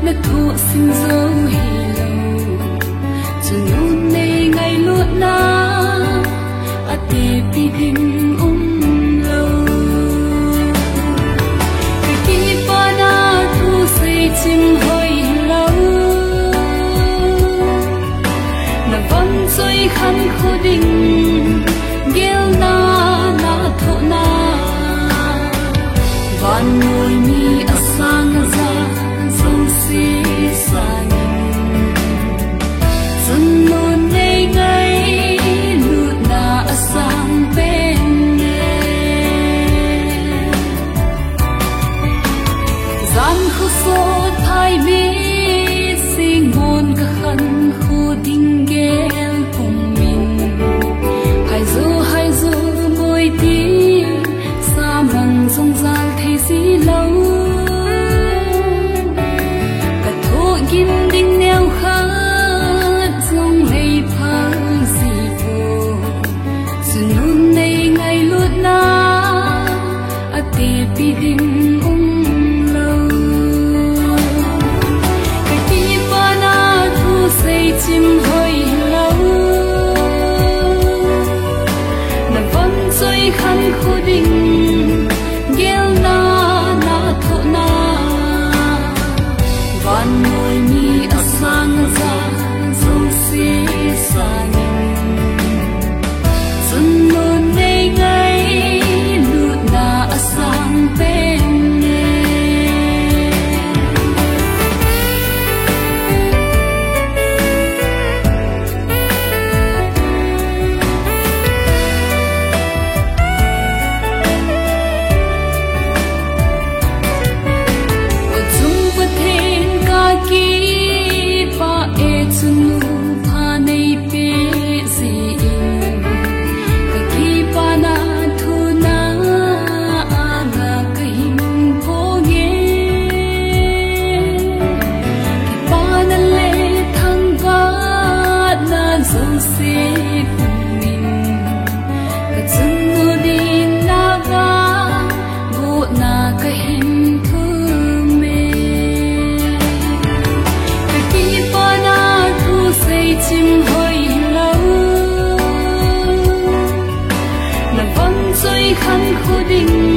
na thu sinh dấu hi lâu cho nun này ngày luôn na ati pi ding lâu cái kia pa na thu say chim hơi lâu na vẫn dối khăn khô đình gel na na thu na van ngồi mi asang za dấu si sang dần luôn nay ngày lụt na asang bên gian khu số thay mi sinh ngôn cả khăn khu đình gel cùng mình hai du môi tí xa mong dòng dàng thấy gì lâu cả thô gin đinh neo khát dòng này phá gì vô dù nun này ngày lút na a tê pi đinh lâu cái tí pa na thu say chim hơi lâu na vẫn dối khăn khu đình gel na na thu na van ngồi mi asang za dấu si sang dần luôn nay ngày lụt na asang bên chim hơi lâu na vẫn dối khăn khu đình